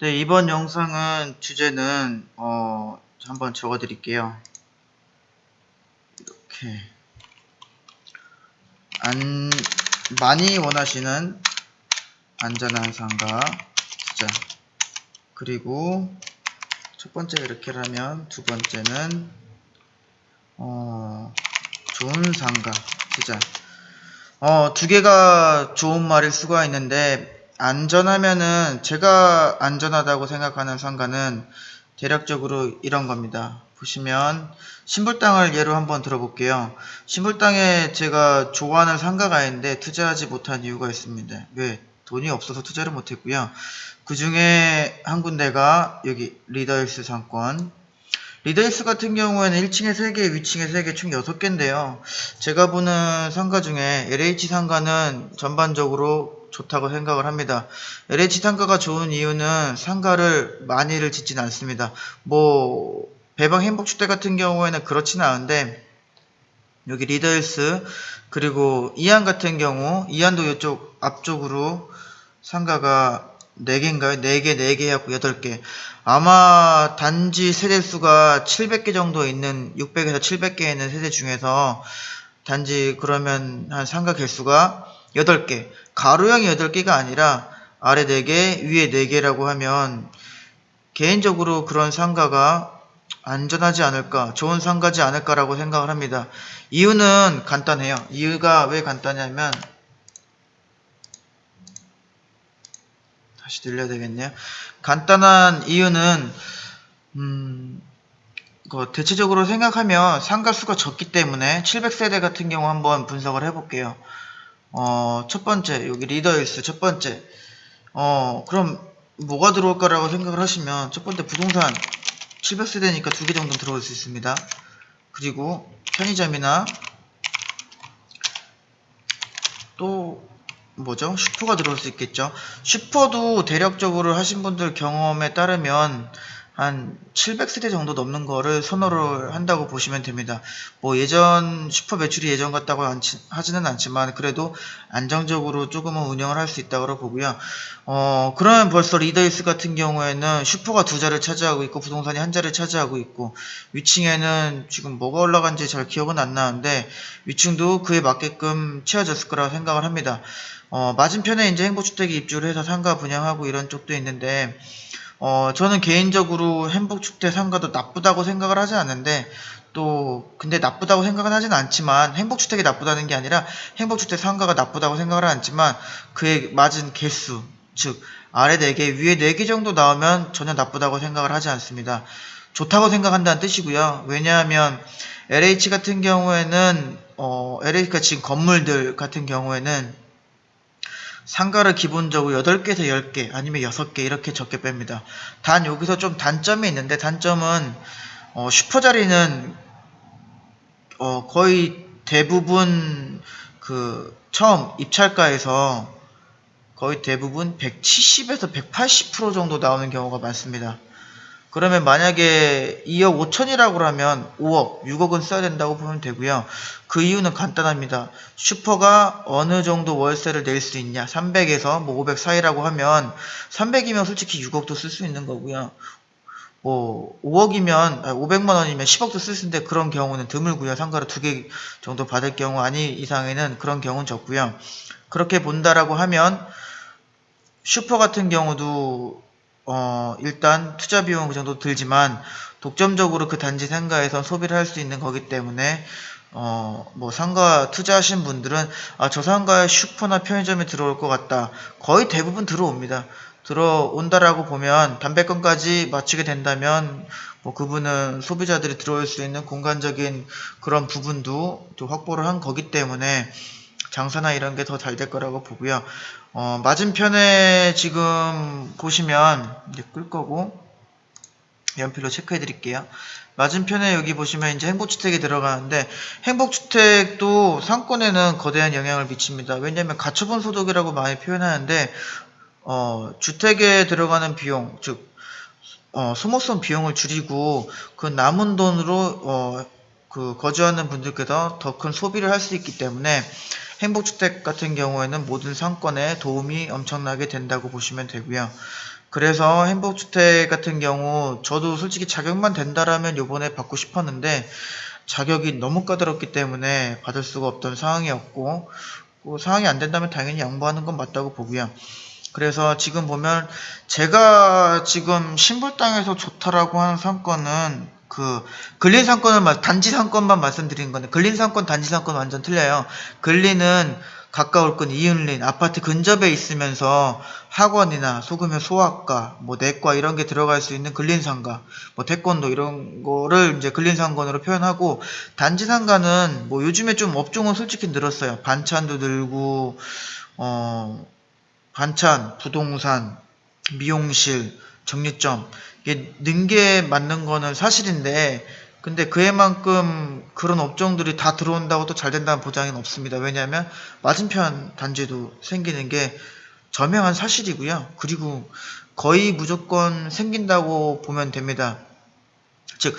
네, 이번 영상은 주제는 한번 적어 드릴게요. 이렇게 많이 원하시는 안전한 상가 투자. 그리고 첫 번째 이렇게 하면 두 번째는 좋은 상가 투자. 두 개가 좋은 말일 수가 있는데, 안전하면은 제가 안전하다고 생각하는 상가는 대략적으로 이런 겁니다. 보시면 신불당을 예로 한번 들어볼게요. 신불당에 제가 좋아하는 상가가 있는데 투자하지 못한 이유가 있습니다. 왜? 돈이 없어서 투자를 못했고요. 그 중에 한 군데가 여기 리더힐스 상권. 리더힐스 같은 경우에는 1층에 3개, 위층에 3개, 총 6개인데요. 제가 보는 상가 중에 LH 상가는 전반적으로 좋다고 생각을 합니다. LH 상가가 좋은 이유는 상가를 많이를 짓진 않습니다. 배방 행복주택 같은 경우에는 그렇지는 않은데, 여기 리더힐스, 그리고 이안 같은 경우, 이안도 이쪽 앞쪽으로 상가가 4개인가요? 4개, 4개 해갖고 8개. 아마 단지 세대수가 700개 정도 있는, 600에서 700개 있는 세대 중에서 단지 그러면 한 상가 개수가 8개. 가로형이 8개가 아니라 아래 4개, 위에 4개라고 하면 개인적으로 그런 상가가 안전하지 않을까, 좋은 상가지 않을까라고 생각을 합니다. 이유는 간단해요. 이유가 왜 간단하냐면, 다시 들려야 되겠네요. 간단한 이유는 대체적으로 생각하면 상가 수가 적기 때문에 700세대 같은 경우 한번 분석을 해볼게요. 첫 번째 여기 리더힐스 첫 번째. 그럼 뭐가 들어올까라고 생각을 하시면, 첫 번째 부동산 700세대니까 2개 정도 들어올 수 있습니다. 그리고 편의점이나 또 뭐죠? 슈퍼가 들어올 수 있겠죠. 슈퍼도 대략적으로 하신 분들 경험에 따르면 한 700세대 정도 넘는 거를 선호를 한다고 보시면 됩니다. 슈퍼 매출이 예전 같다고 하지는 않지만 그래도 안정적으로 조금은 운영을 할 수 있다고 보고요. 그러면 벌써 리더힐스 같은 경우에는 슈퍼가 2자를 차지하고 있고 부동산이 1자를 차지하고 있고, 위층에는 지금 뭐가 올라간지 잘 기억은 안 나는데 위층도 그에 맞게끔 채워졌을 거라고 생각을 합니다. 맞은편에 이제 행복주택이 입주를 해서 상가 분양하고 이런 쪽도 있는데, 저는 개인적으로 행복주택 상가도 나쁘다고 생각을 하지 않는데, 근데 나쁘다고 생각은 하진 않지만, 행복주택이 나쁘다는 게 아니라 행복주택 상가가 나쁘다고 생각을 않지만, 그에 맞은 개수, 즉 아래 4개, 위에 4개 정도 나오면 전혀 나쁘다고 생각을 하지 않습니다. 좋다고 생각한다는 뜻이고요. 왜냐하면 LH 같은 경우에는 LH가 지금 건물들 같은 경우에는 상가를 기본적으로 8개에서 10개 아니면 6개 이렇게 적게 뺍니다. 단 여기서 좀 단점이 있는데, 단점은 슈퍼 자리는 거의 대부분 처음 입찰가에서 거의 대부분 170에서 180% 정도 나오는 경우가 많습니다. 그러면 만약에 2억 5천이라고 하면 5억, 6억은 써야 된다고 보면 되고요. 그 이유는 간단합니다. 슈퍼가 어느 정도 월세를 낼 수 있냐. 300에서 500 사이라고 하면 300이면 솔직히 6억도 쓸 수 있는 거고요. 5억이면 500만 원이면 10억도 쓸 수 있는데 그런 경우는 드물고요. 상가를 2개 정도 받을 경우 아니 이상에는 그런 경우는 적고요. 그렇게 본다라고 하면 슈퍼 같은 경우도 일단 투자 비용 그 정도 들지만 독점적으로 그 단지 상가에서 소비를 할 수 있는 거기 때문에 상가 투자하신 분들은 저 상가에 슈퍼나 편의점이 들어올 것 같다. 거의 대부분 들어옵니다. 들어온다라고 보면 담배권까지 맞추게 된다면 그분은 소비자들이 들어올 수 있는 공간적인 그런 부분도 또 확보를 한 거기 때문에 장사나 이런 게 더 잘 될 거라고 보고요. 맞은편에 지금 보시면 이제 끌 거고 연필로 체크해 드릴게요. 맞은편에 여기 보시면 이제 행복주택이 들어가는데, 행복주택도 상권에는 거대한 영향을 미칩니다. 왜냐하면 가처분 소득이라고 많이 표현하는데, 주택에 들어가는 비용, 즉 소모성 비용을 줄이고 그 남은 돈으로 거주하는 분들께서 더 큰 소비를 할 수 있기 때문에 행복주택 같은 경우에는 모든 상권에 도움이 엄청나게 된다고 보시면 되고요. 그래서 행복주택 같은 경우 저도 솔직히 자격만 된다라면 요번에 받고 싶었는데 자격이 너무 까다롭기 때문에 받을 수가 없던 상황이었고, 상황이 안 된다면 당연히 양보하는 건 맞다고 보고요. 그래서 지금 보면 제가 지금 신불당에서 좋다라고 하는 상권은 근린 상권을 단지 상권만 말씀드린 건데, 근린 상권 단지 상권 완전 틀려요. 근린은 가까울 건 이은린 아파트 근접에 있으면서 학원이나 소규모 소아과, 뭐 내과 이런 게 들어갈 수 있는 근린 상가, 뭐 태권도 이런 거를 이제 근린 상권으로 표현하고, 단지 상가는 뭐 요즘에 좀 업종은 솔직히 늘었어요. 반찬도 늘고, 반찬, 부동산, 미용실, 정리점, 이게 는 게 맞는 거는 사실인데, 근데 그에만큼 그런 업종들이 다 들어온다고 또 잘 된다는 보장은 없습니다. 왜냐하면 맞은편 단지도 생기는 게 저명한 사실이고요. 그리고 거의 무조건 생긴다고 보면 됩니다. 즉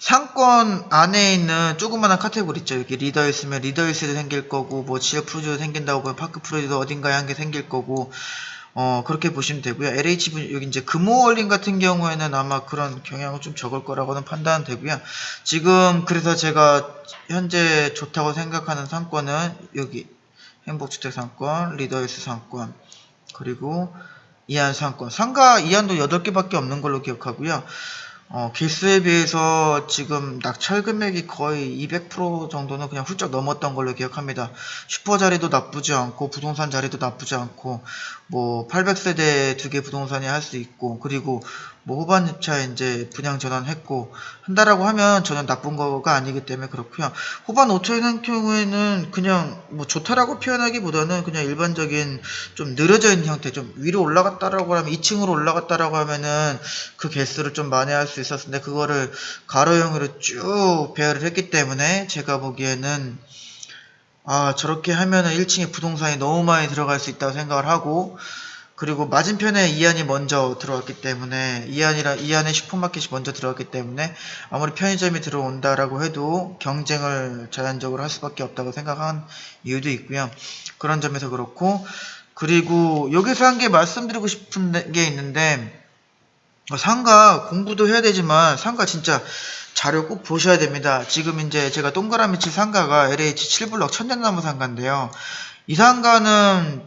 상권 안에 있는 조그마한 카테고리 있죠. 여기 리더 있으면 리더 일스도 생길 거고, 뭐 지역 프로듀도 생긴다고 보면 파크 프로듀도 어딘가에 한 개 생길 거고, 그렇게 보시면 되고요. LH 여기 이제 금호월림 같은 경우에는 아마 그런 경향은 좀 적을 거라고는 판단되고요. 지금 그래서 제가 현재 좋다고 생각하는 상권은 여기 행복주택 상권, 리더힐스 상권, 그리고 이안 상권. 상가 이안도 8개밖에 없는 걸로 기억하고요. 개수에 비해서 지금 낙찰 금액이 거의 200% 정도는 그냥 훌쩍 넘었던 걸로 기억합니다. 슈퍼 자리도 나쁘지 않고, 부동산 자리도 나쁘지 않고, 뭐 800세대 2개 부동산이 할 수 있고, 그리고 뭐 후반 입차에 이제 분양 전환했고 한다라고 하면 전혀 나쁜 거가 아니기 때문에 그렇고요. 후반 5차에 한 경우에는 그냥 뭐 좋다라고 표현하기보다는 그냥 일반적인 좀 느려져 있는 형태, 좀 위로 올라갔다라고 하면 2층으로 올라갔다라고 하면은 그 개수를 좀 만회할 수 있었는데, 그거를 가로형으로 쭉 배열을 했기 때문에 제가 보기에는 저렇게 하면은 1층에 부동산이 너무 많이 들어갈 수 있다고 생각을 하고, 그리고 맞은편에 이안이 먼저 들어왔기 때문에, 이안의 슈퍼마켓이 먼저 들어왔기 때문에 아무리 편의점이 들어온다라고 해도 경쟁을 자연적으로 할 수밖에 없다고 생각한 이유도 있고요. 그런 점에서 그렇고, 그리고 여기서 한 개 말씀드리고 싶은 게 있는데, 상가 공부도 해야 되지만 상가 진짜 자료 꼭 보셔야 됩니다. 지금 이제 제가 동그라미 칠 상가가 LH 7블럭 천년나무 상가인데요. 이 상가는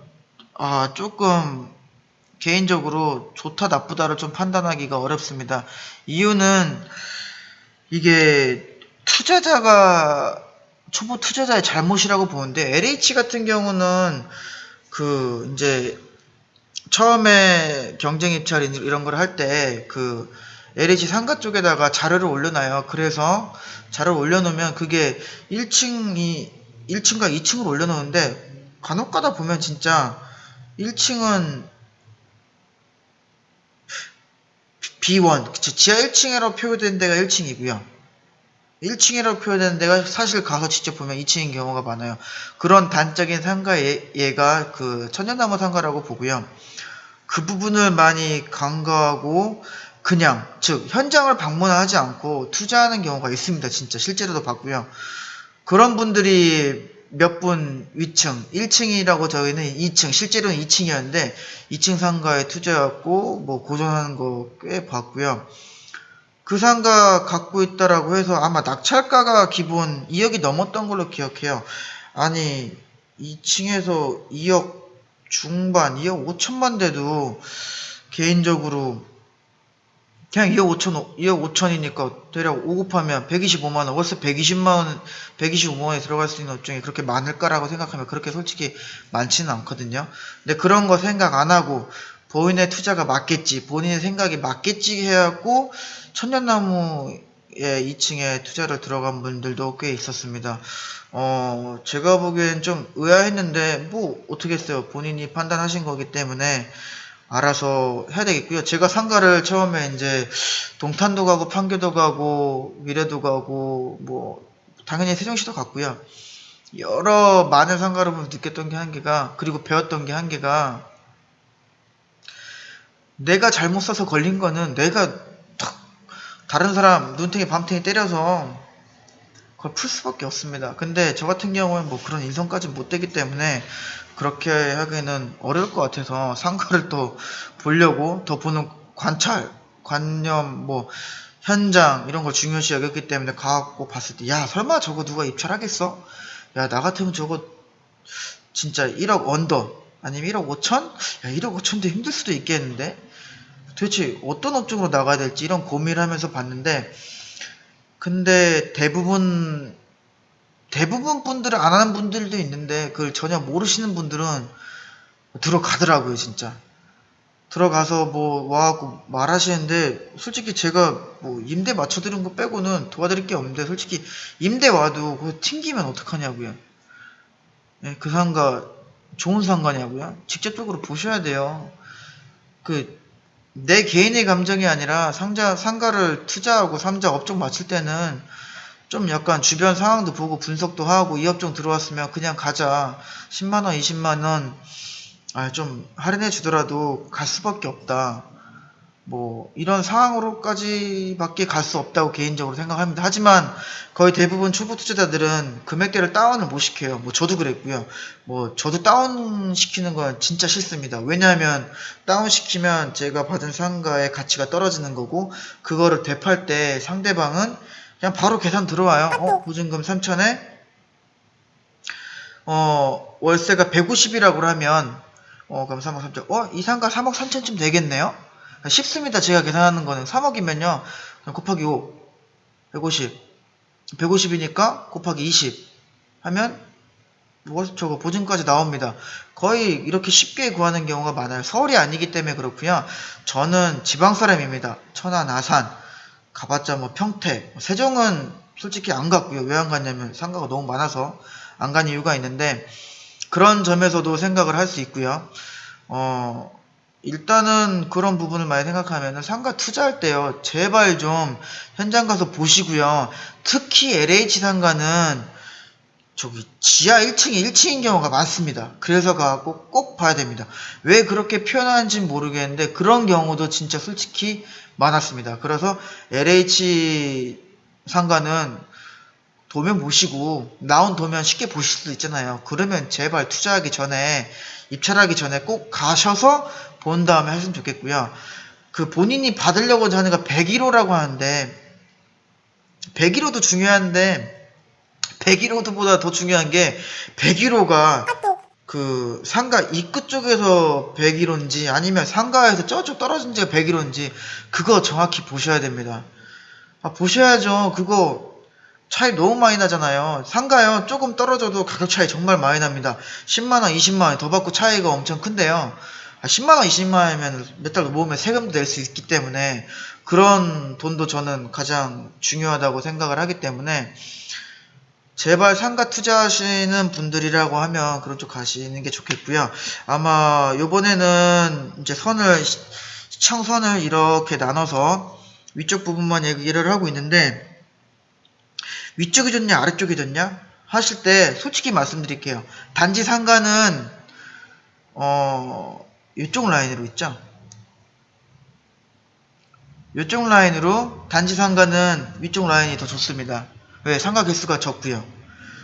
조금 개인적으로 좋다 나쁘다를 좀 판단하기가 어렵습니다. 이유는 이게 초보 투자자의 잘못이라고 보는데, LH 같은 경우는 이제 처음에 경쟁 입찰 이런 걸 할 때 LH 상가 쪽에다가 자료를 올려놔요. 그래서 자료를 올려놓으면 그게 1층과 2층으로 올려놓는데, 간혹 가다 보면 진짜 1층은 B1, 지하 1층이라고 표기된 데가 1층이고요. 1층이라고 표현되는 데가 사실 가서 직접 보면 2층인 경우가 많아요. 그런 단적인 상가 얘가 천년나무 상가라고 보고요. 그 부분을 많이 간과하고 그냥 즉 현장을 방문하지 않고 투자하는 경우가 있습니다. 진짜 실제로도 봤고요. 그런 분들이 몇 분 위층 1층이라고 저희는 2층, 실제로는 2층이었는데 2층 상가에 투자했고 뭐 고전하는 거 꽤 봤고요. 그 상가 갖고 있다라고 해서 아마 낙찰가가 기본 2억이 넘었던 걸로 기억해요. 아니 2층에서 2억 중반, 2억 5천만 돼도 개인적으로 그냥 2억 5천이니까 대략 5 곱하면 125만원, 월세 125만원에 들어갈 수 있는 업종이 그렇게 많을까라고 생각하면 그렇게 솔직히 많지는 않거든요. 근데 그런 거 생각 안 하고 본인의 투자가 맞겠지, 본인의 생각이 맞겠지 해갖고 천년나무의 2층에 투자를 들어간 분들도 꽤 있었습니다. 제가 보기엔 좀 의아했는데 뭐 어떻게 했어요. 본인이 판단하신 거기 때문에 알아서 해야 되겠고요. 제가 상가를 처음에 이제 동탄도 가고 판교도 가고 미래도 가고 뭐 당연히 세종시도 갔고요. 여러 많은 상가를 보면 느꼈던 게 한계가, 그리고 배웠던 게 한계가, 내가 잘못 사서 걸린 거는 내가 탁 다른 사람 눈탱이 밤탱이 때려서 그걸 풀 수밖에 없습니다. 근데 저 같은 경우는 뭐 그런 인성까지 못 되기 때문에 그렇게 하기는 어려울 것 같아서 상가를 또 보려고 더 보는 관찰, 관념, 뭐 현장 이런 걸 중요시 여겼기 때문에 가갖고 봤을 때 야 설마 저거 누가 입찰하겠어? 야 나 같으면 저거 진짜 1억 언더 아니면 1억 5천? 야 1억 5천도 힘들 수도 있겠는데 도대체 어떤 업종으로 나가야 될지 이런 고민을 하면서 봤는데 근데 대부분 분들은 안 하는 분들도 있는데 그걸 전혀 모르시는 분들은 들어가더라고요 진짜. 들어가서 뭐 와갖고 말하시는데 솔직히 제가 뭐 임대 맞춰드린 거 빼고는 도와드릴 게 없는데 솔직히 임대 와도 그거 튕기면 어떡하냐고요. 예, 그 상가 좋은 상가냐고요. 직접적으로 보셔야 돼요. 그 내 개인의 감정이 아니라 상가를 투자하고 삼자 업종 맞출 때는 좀 약간 주변 상황도 보고 분석도 하고 이 업종 들어왔으면 그냥 가자. 10만원, 20만원 좀 할인해 주더라도 갈 수밖에 없다. 뭐 이런 상황으로까지밖에 갈 수 없다고 개인적으로 생각합니다. 하지만 거의 대부분 초보 투자자들은 금액대를 다운을 못 시켜요. 뭐 저도 그랬고요. 뭐 저도 다운 시키는 건 진짜 싫습니다. 왜냐하면 다운 시키면 제가 받은 상가의 가치가 떨어지는 거고 그거를 되팔 때 상대방은 그냥 바로 계산 들어와요. 보증금 3천에 월세가 150이라고 하면 그럼 3억 3천 이 상가 3억 3천쯤 되겠네요. 쉽습니다. 제가 계산하는 거는 3억이면요 곱하기 5 150 150이니까 곱하기 20 하면 저거 보증까지 나옵니다. 거의 이렇게 쉽게 구하는 경우가 많아요. 서울이 아니기 때문에 그렇고요. 저는 지방 사람입니다. 천안, 아산 가봤자 뭐 평택, 세종은 솔직히 안 갔고요. 왜 안 갔냐면 상가가 너무 많아서 안 간 이유가 있는데 그런 점에서도 생각을 할 수 있고요. 일단은 그런 부분을 많이 생각하면은 상가 투자할 때요. 제발 좀 현장 가서 보시고요. 특히 LH 상가는 저기 지하 1층이 1층인 경우가 많습니다. 그래서 가고 꼭 봐야 됩니다. 왜 그렇게 표현하는지 모르겠는데 그런 경우도 진짜 솔직히 많았습니다. 그래서 LH 상가는 도면 보시고 나온 도면 쉽게 보실 수 있잖아요. 그러면 제발 투자하기 전에 입찰하기 전에 꼭 가셔서 본 다음에 하시면 좋겠고요. 그 본인이 받으려고 하는 거 101호라고 하는데 101호도 중요한데 101호보다 더 중요한 게 101호가 그 상가 입구 쪽에서 101호인지 아니면 상가에서 저쪽 떨어진 지가 101호인지 그거 정확히 보셔야 됩니다. 보셔야죠. 그거 차이 너무 많이 나잖아요. 상가요 조금 떨어져도 가격 차이 정말 많이 납니다. 10만원 20만원 더 받고 차이가 엄청 큰데요. 10만원 20만원이면 몇 달 모으면 세금도 낼 수 있기 때문에 그런 돈도 저는 가장 중요하다고 생각을 하기 때문에 제발 상가 투자하시는 분들이라고 하면 그런 쪽 가시는 게 좋겠고요. 아마 요번에는 이제 시청선을 이렇게 나눠서 위쪽 부분만 얘기를 하고 있는데 위쪽이 좋냐 아래쪽이 좋냐 하실 때 솔직히 말씀드릴게요. 단지 상가는 이쪽 라인으로 있죠. 이쪽 라인으로 단지 상가는 위쪽 라인이 더 좋습니다. 왜? 상가 개수가 적고요.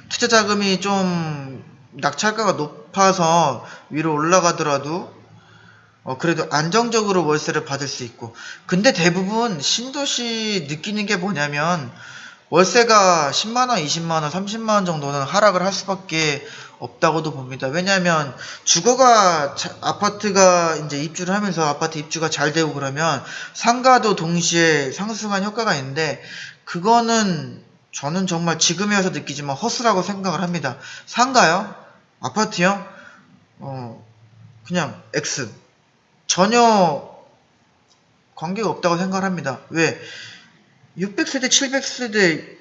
투자 자금이 좀 낙찰가가 높아서 위로 올라가더라도 그래도 안정적으로 월세를 받을 수 있고 근데 대부분 신도시 느끼는 게 뭐냐면 월세가 10만원, 20만원, 30만원 정도는 하락을 할 수밖에 없다고도 봅니다. 왜냐하면 아파트가 이제 입주를 하면서 아파트 입주가 잘 되고 그러면 상가도 동시에 상승한 효과가 있는데 그거는 저는 정말 지금에 와서 느끼지만 허수라고 생각을 합니다. 상가요? 아파트요? 그냥 X. 전혀 관계가 없다고 생각을 합니다. 왜? 600세대, 700세대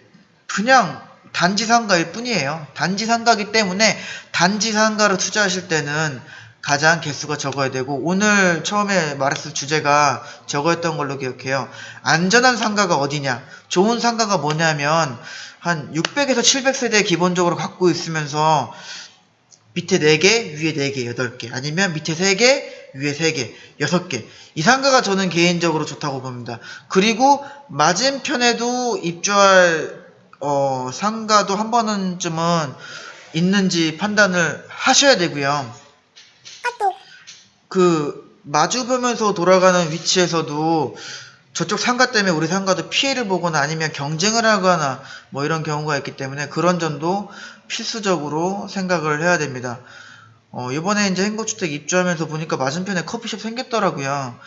그냥 단지 상가일 뿐이에요. 단지 상가이기 때문에 단지 상가로 투자하실 때는 가장 개수가 적어야 되고 오늘 처음에 말했을 주제가 저거였던 걸로 기억해요. 안전한 상가가 어디냐? 좋은 상가가 뭐냐면 한 600에서 700세대 기본적으로 갖고 있으면서 밑에 4개, 위에 4개, 8개 아니면 밑에 3개, 위에 3개, 6개 이 상가가 저는 개인적으로 좋다고 봅니다. 그리고 맞은편에도 입주할 상가도 한 번쯤은 있는지 판단을 하셔야 되고요. 그 마주보면서 돌아가는 위치에서도 저쪽 상가 때문에 우리 상가도 피해를 보거나 아니면 경쟁을 하거나 뭐 이런 경우가 있기 때문에 그런 점도 필수적으로 생각을 해야 됩니다. 이번에 이제 행복주택 입주하면서 보니까 맞은편에 커피숍 생겼더라고요.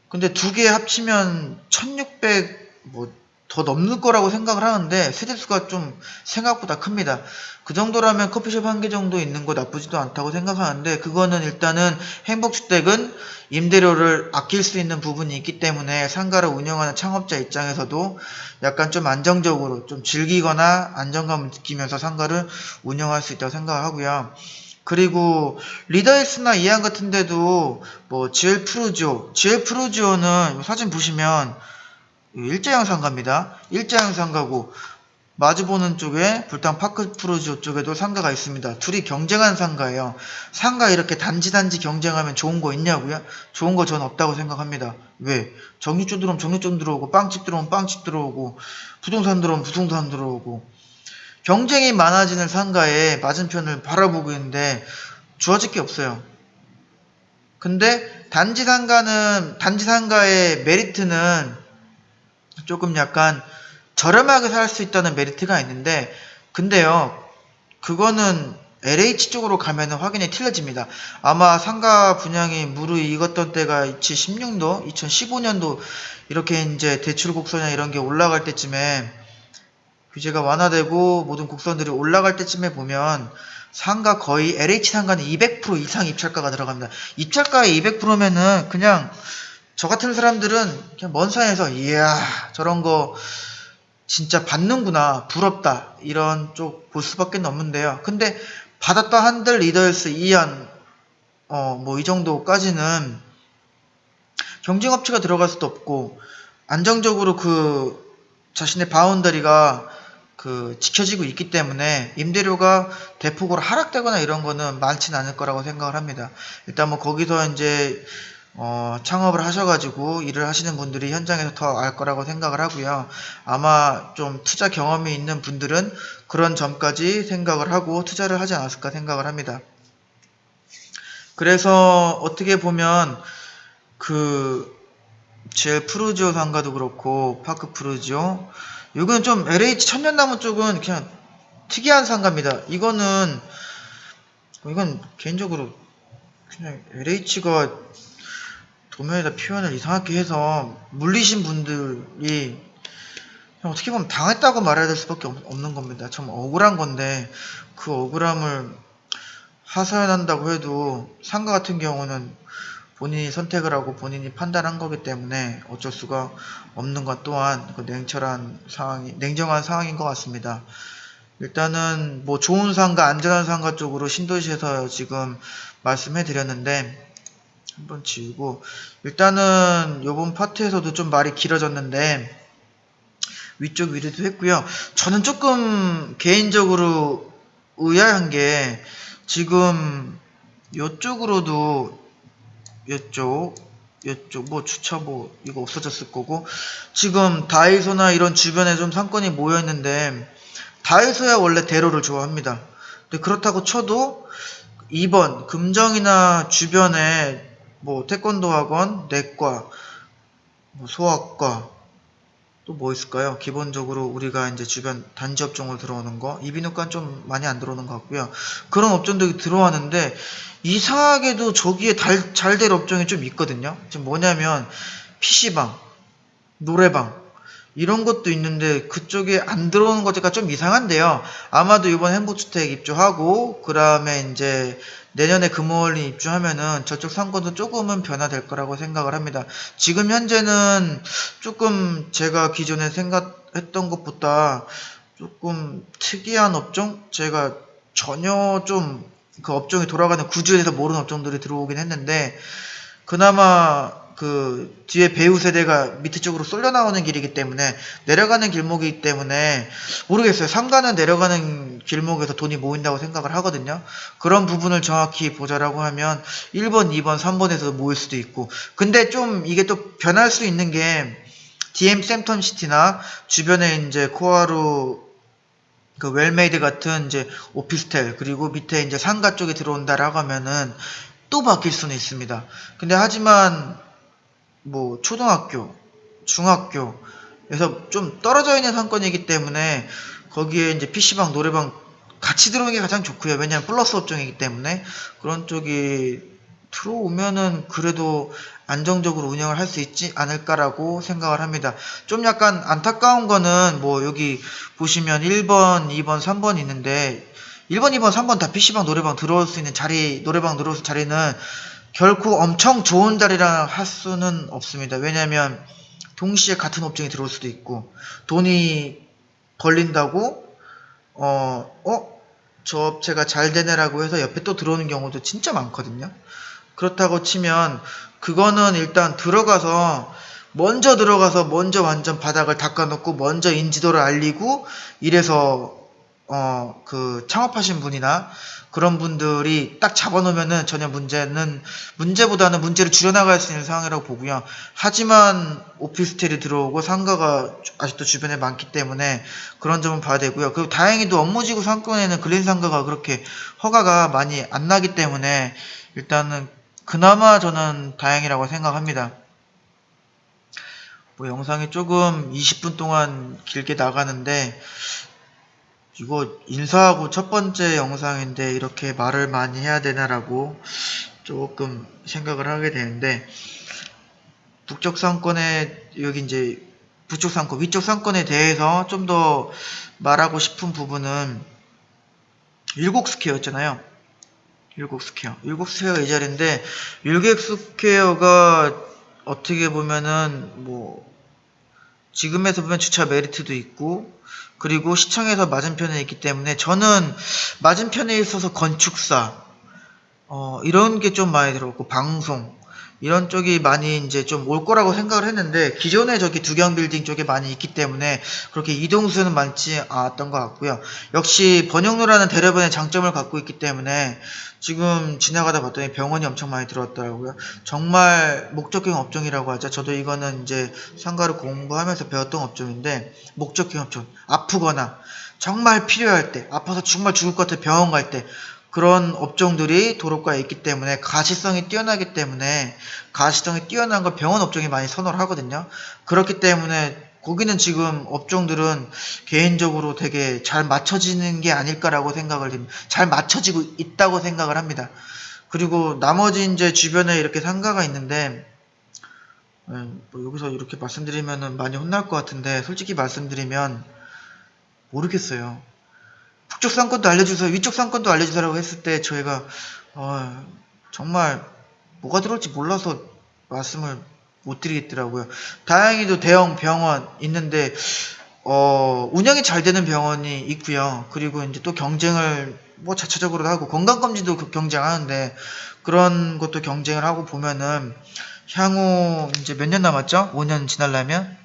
근데 두 개 합치면 1600 뭐 더 넘는 거라고 생각을 하는데 세대수가 좀 생각보다 큽니다. 그 정도라면 커피숍 한 개 정도 있는 거 나쁘지도 않다고 생각하는데 그거는 일단은 행복주택은 임대료를 아낄 수 있는 부분이 있기 때문에 상가를 운영하는 창업자 입장에서도 약간 좀 안정적으로 좀 즐기거나 안정감을 느끼면서 상가를 운영할 수 있다고 생각을 하고요. 그리고 리더힐스나 이안 같은 데도 뭐 GL 프루지오는 사진 보시면 일자형 상가입니다. 일자형 상가고 마주보는 쪽에 불당 파크 프루지오 쪽에도 상가가 있습니다. 둘이 경쟁하는 상가예요. 상가 이렇게 단지 경쟁하면 좋은 거 있냐고요? 좋은 거 전 없다고 생각합니다. 왜? 정육점 들어오면 정육점 들어오고 빵집 들어오면 빵집 들어오고 부동산 들어오면 부동산 들어오고 경쟁이 많아지는 상가에 맞은편을 바라보고 있는데 좋아질 게 없어요. 근데 단지 상가의 메리트는 조금 약간 저렴하게 살 수 있다는 메리트가 있는데 근데요 그거는 LH 쪽으로 가면은 확연히 틀려집니다. 아마 상가 분양이 무르익었던 때가 2016년, 2015년도 이렇게 이제 대출 곡선이나 이런 게 올라갈 때쯤에 규제가 완화되고 모든 곡선들이 올라갈 때쯤에 보면 상가 거의 LH 상가는 200% 이상 입찰가가 들어갑니다. 입찰가의 200%면은 그냥 저 같은 사람들은 그냥 먼 산에서 이야 저런 거 진짜 받는구나 부럽다 이런 쪽 볼 수밖에 없는데요. 근데 받았다 한들 리더힐스 이안 뭐 이 정도까지는 경쟁업체가 들어갈 수도 없고 안정적으로 그 자신의 바운더리가 그 지켜지고 있기 때문에 임대료가 대폭으로 하락되거나 이런 거는 많지는 않을 거라고 생각을 합니다. 일단 뭐 거기서 이제 창업을 하셔가지고 일을 하시는 분들이 현장에서 더 알 거라고 생각을 하고요. 아마 좀 투자 경험이 있는 분들은 그런 점까지 생각을 하고 투자를 하지 않았을까 생각을 합니다. 그래서 어떻게 보면 그 GL 프루지오 상가도 그렇고 파크 프루지오 이건 좀 LH 천년나무 쪽은 그냥 특이한 상가입니다. 이건 개인적으로 그냥 LH가 도면에다 표현을 이상하게 해서 물리신 분들이 그냥 어떻게 보면 당했다고 말해야 될 수밖에 없는 겁니다. 참 억울한 건데 그 억울함을 하소연한다고 해도 상가 같은 경우는 본인이 선택을 하고 본인이 판단한 거기 때문에 어쩔 수가 없는 것 또한 그 냉정한 상황인 것 같습니다. 일단은 뭐 좋은 상가, 안전한 상가 쪽으로 신도시에서 지금 말씀해 드렸는데 한번 지우고 일단은 요번 파트에서도 좀 말이 길어졌는데 위쪽 위로도 했고요. 저는 조금 개인적으로 의아한 게 지금 요쪽으로도 요쪽 뭐 주차보 이거 없어졌을 거고 지금 다이소나 이런 주변에 좀 상권이 모여 있는데 다이소야 원래 대로를 좋아합니다. 근데 그렇다고 쳐도 2번 금정이나 주변에 뭐 태권도 학원, 내과, 뭐 소아과 또 뭐 있을까요? 기본적으로 우리가 이제 주변 단지 업종으로 들어오는 거 이비인후과는 좀 많이 안 들어오는 것 같고요. 그런 업종들이 들어왔는데 이상하게도 저기에 잘 될 업종이 좀 있거든요. 지금 뭐냐면 PC방, 노래방 이런 것도 있는데 그쪽에 안 들어오는 것가 좀 이상한데요. 아마도 이번 행복주택 입주하고 그 다음에 이제 내년에 금호월리 입주하면은 저쪽 상권도 조금은 변화될 거라고 생각을 합니다. 지금 현재는 조금 제가 기존에 생각했던 것보다 조금 특이한 업종? 제가 전혀 좀 그 업종이 돌아가는 구조에 대해서 모르는 업종들이 들어오긴 했는데 그나마 그 뒤에 배우 세대가 밑에 쪽으로 쏠려 나오는 길이기 때문에 내려가는 길목이기 때문에 모르겠어요. 상가는 내려가는 길목에서 돈이 모인다고 생각을 하거든요. 그런 부분을 정확히 보자라고 하면 1번, 2번, 3번에서도 모일 수도 있고 근데 좀 이게 또 변할 수 있는 게 DM 샘텀시티나 주변에 이제 코아루 그 웰메이드 같은 이제 오피스텔, 그리고 밑에 이제 상가 쪽에 들어온다라고 하면은 또 바뀔 수는 있습니다. 근데 하지만 뭐 초등학교, 중학교에서 좀 떨어져 있는 상권이기 때문에 거기에 이제 PC방, 노래방 같이 들어오는 게 가장 좋고요. 왜냐하면 플러스 업종이기 때문에 그런 쪽이 들어오면은 그래도 안정적으로 운영을 할 수 있지 않을까라고 생각을 합니다. 좀 약간 안타까운 거는 뭐 여기 보시면 1번, 2번, 3번 있는데 1번, 2번, 3번 다 PC방, 노래방 들어올 수 있는 자리, 노래방 들어올 수 있는 자리는 결코 엄청 좋은 자리라 할 수는 없습니다. 왜냐하면 동시에 같은 업종이 들어올 수도 있고 돈이 걸린다고 저 업체가 잘 되네라고 해서 옆에 또 들어오는 경우도 진짜 많거든요. 그렇다고 치면 그거는 일단 먼저 들어가서 먼저 완전 바닥을 닦아놓고 먼저 인지도를 알리고 이래서 그 창업하신 분이나 그런 분들이 딱 잡아놓으면은 전혀 문제보다는 문제를 줄여나갈 수 있는 상황이라고 보고요. 하지만 오피스텔이 들어오고 상가가 아직도 주변에 많기 때문에 그런 점은 봐야 되고요. 그리고 다행히도 업무지구 상권에는 근린 상가가 그렇게 허가가 많이 안 나기 때문에 일단은 그나마 저는 다행이라고 생각합니다. 뭐 영상이 조금 20분 동안 길게 나가는데 이거 인사하고 첫 번째 영상인데 이렇게 말을 많이 해야 되나라고 조금 생각을 하게 되는데 북쪽 상권에 여기 이제 북쪽 상권, 위쪽 상권에 대해서 좀 더 말하고 싶은 부분은 율곡스퀘어였잖아요. 율곡스퀘어 이 자리인데 율곡스퀘어가 어떻게 보면은 뭐 지금에서 보면 주차 메리트도 있고 그리고 시청에서 맞은편에 있기 때문에 저는 맞은편에 있어서 건축사 이런 게 좀 많이 들어왔고 방송 이런 쪽이 많이 이제 좀 올 거라고 생각을 했는데 기존에 저기 두경 빌딩 쪽에 많이 있기 때문에 그렇게 이동수는 많지 않았던 것 같고요. 역시 번영로라는 대려변의 장점을 갖고 있기 때문에 지금 지나가다 봤더니 병원이 엄청 많이 들어왔더라고요. 정말 목적형 업종이라고 하죠. 저도 이거는 이제 상가를 공부하면서 배웠던 업종인데 목적형 업종, 아프거나 정말 필요할 때, 아파서 정말 죽을 것 같아 병원 갈 때 그런 업종들이 도로가에 있기 때문에 가시성이 뛰어나기 때문에 가시성이 뛰어난 걸 병원 업종이 많이 선호를 하거든요. 그렇기 때문에 거기는 지금 업종들은 개인적으로 되게 잘 맞춰지는 게 아닐까라고 생각을 합니다. 잘 맞춰지고 있다고 생각을 합니다. 그리고 나머지 이제 주변에 이렇게 상가가 있는데 뭐 여기서 이렇게 말씀드리면 많이 혼날 것 같은데 솔직히 말씀드리면 모르겠어요. 북쪽 상권도 알려주세요. 위쪽 상권도 알려주세요라고 했을 때 저희가 정말 뭐가 들어올지 몰라서 말씀을 못 드리겠더라고요. 다행히도 대형 병원 있는데 운영이 잘 되는 병원이 있고요. 그리고 이제 또 경쟁을 뭐 자체적으로 하고 건강검진도 경쟁하는데 그런 것도 경쟁을 하고 보면은 향후 이제 몇 년 남았죠? 5년 지나려면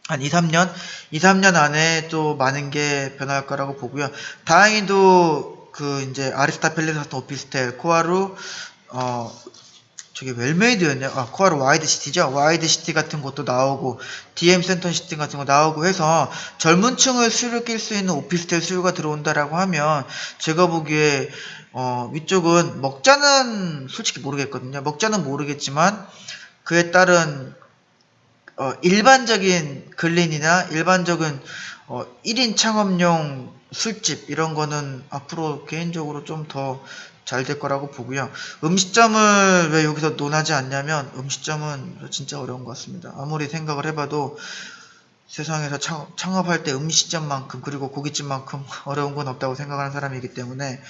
한 2, 3년 안에 또 많은 게 변할 거라고 보고요. 다행히도 그 이제 아리스타 팰리스 같은 오피스텔, 코아루 저게 웰메이드였네요. 코아루 와이드시티죠. 와이드시티 같은 것도 나오고 DM 센터시티 같은 거 나오고 해서 젊은 층을 수요를 낄 수 있는 오피스텔 수요가 들어온다라고 하면 제가 보기에 위쪽은 먹자는 솔직히 모르겠거든요. 먹자는 모르겠지만 그에 따른 일반적인 근린이나 일반적인 1인 창업용 술집 이런 거는 앞으로 개인적으로 좀 더 잘 될 거라고 보고요. 음식점을 왜 여기서 논하지 않냐면 음식점은 진짜 어려운 것 같습니다. 아무리 생각을 해봐도 세상에서 창업할 때 음식점만큼 그리고 고깃집만큼 어려운 건 없다고 생각하는 사람이기 때문에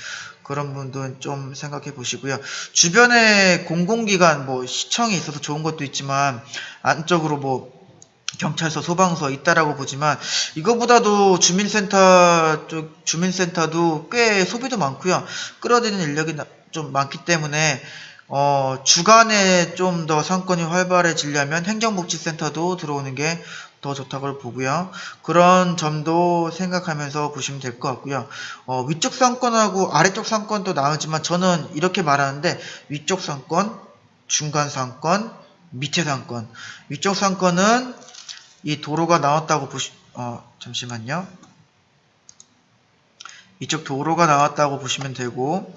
그런 분들은 좀 생각해 보시고요. 주변에 공공기관 뭐 시청이 있어서 좋은 것도 있지만 안쪽으로 뭐 경찰서, 소방서 있다라고 보지만 이거보다도 주민센터도 꽤 소비도 많고요. 끌어들이는 인력이 좀 많기 때문에 주간에 좀 더 상권이 활발해지려면 행정복지센터도 들어오는 게 더 좋다고 보고요. 그런 점도 생각하면서 보시면 될 것 같고요. 위쪽 상권하고 아래쪽 상권도 나오지만 저는 이렇게 말하는데 위쪽 상권, 중간 상권, 밑에 상권. 위쪽 상권은 이 도로가 나왔다고 잠시만요. 이쪽 도로가 나왔다고 보시면 되고,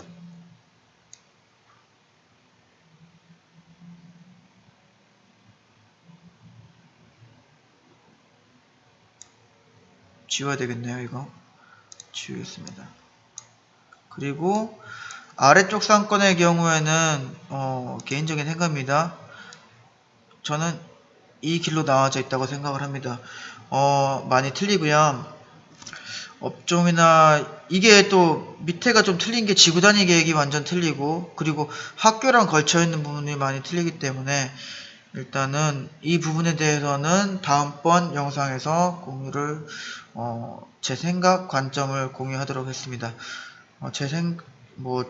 지워야 되겠네요. 이거 지우겠습니다. 그리고 아래쪽 상권의 경우에는 개인적인 생각입니다. 저는 이 길로 나와져 있다고 생각을 합니다. 많이 틀리고요. 업종이나 이게 또 밑에가 좀 틀린 게 지구 단위 계획이 완전 틀리고, 그리고 학교랑 걸쳐 있는 부분이 많이 틀리기 때문에 일단은 이 부분에 대해서는 다음번 영상에서 공유를 제 생각 관점을 공유하도록 했습니다.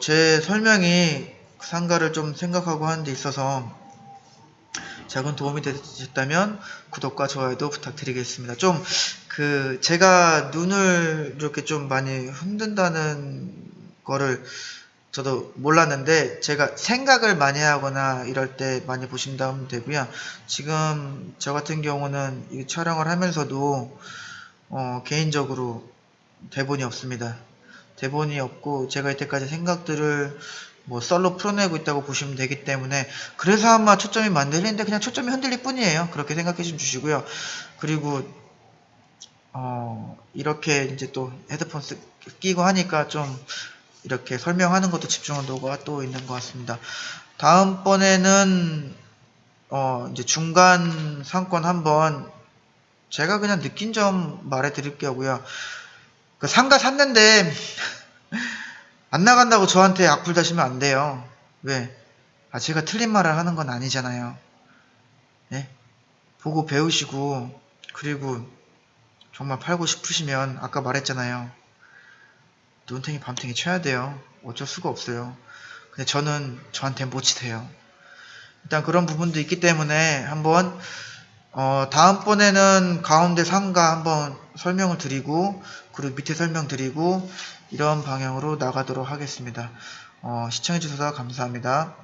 제 설명이 상가를 좀 생각하고 하는 데 있어서 작은 도움이 되셨다면 구독과 좋아요도 부탁드리겠습니다. 제가 눈을 이렇게 좀 많이 흔든다는 거를 저도 몰랐는데, 제가 생각을 많이 하거나 이럴 때 많이 보신다면 되고요. 지금 저 같은 경우는 이 촬영을 하면서도 개인적으로 대본이 없습니다. 대본이 없고 제가 이때까지 생각들을 썰로 풀어내고 있다고 보시면 되기 때문에, 그래서 아마 초점이 많이 흔들리는데 그냥 초점이 흔들릴 뿐이에요. 그렇게 생각해 주시고요. 그리고 이렇게 이제 또 헤드폰 끼고 하니까 좀 이렇게 설명하는 것도 집중한 도구가 또 있는 것 같습니다. 다음번에는 이제 중간 상권 한번 제가 그냥 느낀 점 말해 드릴 거고요. 그 상가 샀는데 안 나간다고 저한테 악플 다시면 안 돼요. 왜? 제가 틀린 말을 하는 건 아니잖아요. 예? 보고 배우시고, 그리고 정말 팔고 싶으시면 아까 말했잖아요. 눈탱이 밤탱이 쳐야 돼요. 어쩔 수가 없어요. 근데 저는 저한테 못 치세요. 일단 그런 부분도 있기 때문에 한번 다음번에는 가운데 상가 한번 설명을 드리고, 그리고 밑에 설명드리고 이런 방향으로 나가도록 하겠습니다. 시청해주셔서 감사합니다.